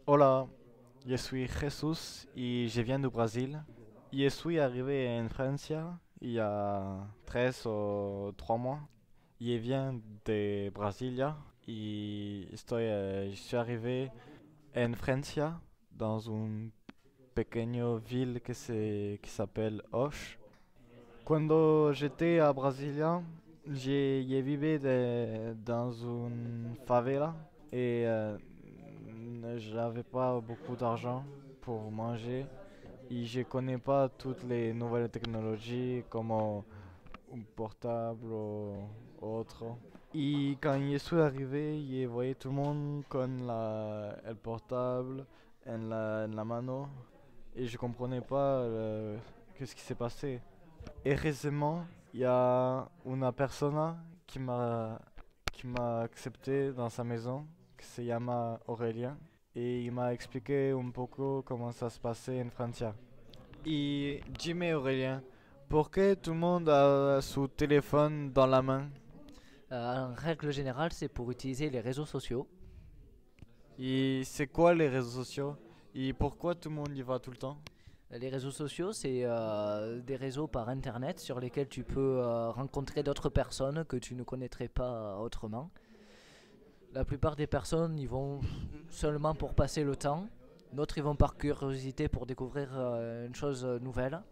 Hola, je suis Jesús y je viens du Brésil. Je suis arrivé en France il y a 3 ou 3 mois. Je viens de Brasilia y je suis arrivé en Francia dans une pequeña ville qui s'appelle Auch. Cuando j'étais à Brasilia, j'ai vécu dans une favela et j'avais pas beaucoup d'argent pour manger et je connais pas toutes les nouvelles technologies comme un portable ou autre. Et quand je suis arrivé, je voyais tout le monde con le portable en la mano et je comprenais pas qu'est-ce qui s'est passé. Heureusement, il y a une personne qui m'a accepté dans sa maison, qui se llama Aurélien, et il m'a expliqué un peu comment ça se passait en France. Et dis-moi Aurélien, pourquoi tout le monde a son téléphone dans la main? En règle générale, c'est pour utiliser les réseaux sociaux. Et c'est quoi les réseaux sociaux? Et pourquoi tout le monde y va tout le temps? Les réseaux sociaux, c'est des réseaux par Internet sur lesquels tu peux rencontrer d'autres personnes que tu ne connaîtrais pas autrement. La plupart des personnes y vont seulement pour passer le temps. D'autres y vont par curiosité pour découvrir une chose nouvelle.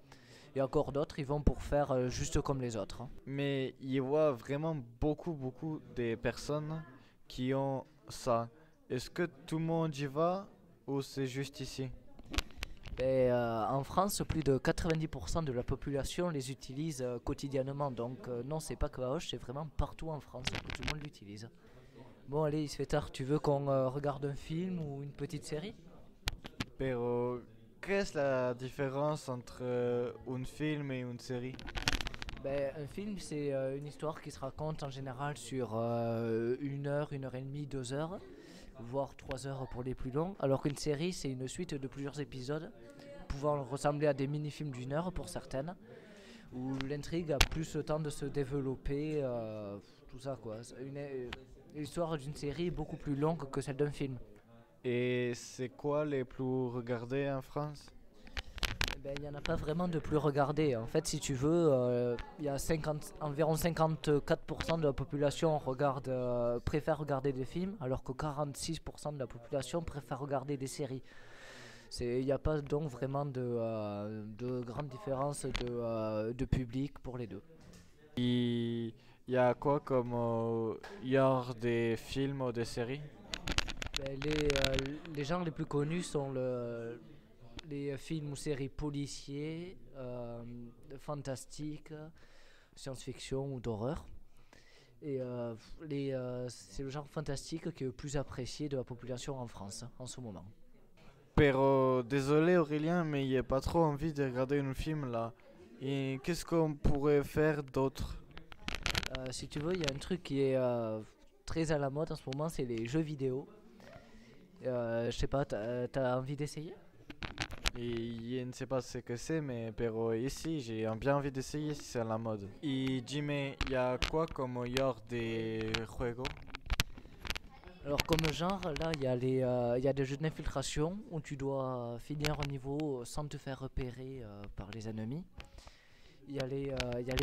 Et encore d'autres y vont pour faire juste comme les autres. Mais il y voit vraiment beaucoup de personnes qui ont ça. Est-ce que tout le monde y va ou c'est juste ici? Et en France, plus de 90% de la population les utilise quotidiennement. Donc non, c'est pas que à Auch, c'est vraiment partout en France que tout le monde l'utilise. Bon, allez, il se fait tard. Tu veux qu'on regarde un film ou une petite série? Pero, qu'est-ce la différence entre un film et une série? Ben, un film, c'est une histoire qui se raconte en général sur 1 heure, 1 heure et demie, 2 heures, voire 3 heures pour les plus longs. Alors qu'une série, c'est une suite de plusieurs épisodes, pouvant ressembler à des mini-films d'1 heure pour certaines, où l'intrigue a plus le temps de se développer, tout ça quoi. L'histoire d'une série est beaucoup plus longue que celle d'un film. Et c'est quoi les plus regardés en France? Ben, il n'y en a pas vraiment de plus regardé. En fait, si tu veux, il y a environ 54% de la population préfère regarder des films, alors que 46% de la population préfère regarder des séries. Il n'y a pas donc vraiment de grande différence de public pour les deux. Et il y a quoi comme genre des films ou des séries? Ben, les genres les plus connus sont les films ou séries policiers, fantastiques, science-fiction ou d'horreur. Et c'est le genre fantastique qui est le plus apprécié de la population en France en ce moment. Pero désolé Aurélien, mais il a pas trop envie de regarder un film là. Et qu'est-ce qu'on pourrait faire d'autre? Si tu veux, il y a un truc qui est très à la mode en ce moment, c'est les jeux vidéo. Je sais pas, t'as envie d'essayer? Et je ne sais pas ce que c'est, mais pero ici j'ai bien envie d'essayer si c'est à la mode. Et dis-moi, il y a quoi comme genre des juegos? Alors comme genre, là, il y a des jeux d'infiltration où tu dois finir un niveau sans te faire repérer par les ennemis. Il y a les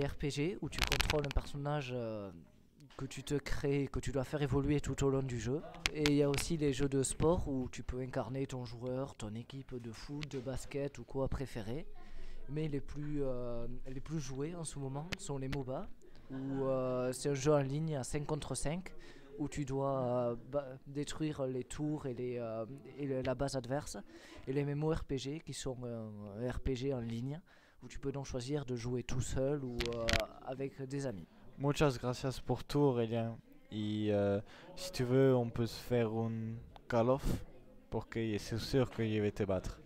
RPG où tu contrôles un personnage que tu te crées, que tu dois faire évoluer tout au long du jeu. Et il y a aussi les jeux de sport où tu peux incarner ton joueur, ton équipe de foot, de basket ou quoi préféré. Mais les plus joués en ce moment sont les MOBA, où c'est un jeu en ligne à 5 contre 5, où tu dois détruire les tours et la base adverse. Et les MMORPG qui sont un RPG en ligne, où tu peux donc choisir de jouer tout seul ou avec des amis. Muchas gracias pour tout Aurélien. Et si tu veux, on peut se faire un call-off pour que je suis sûr que je vais te battre.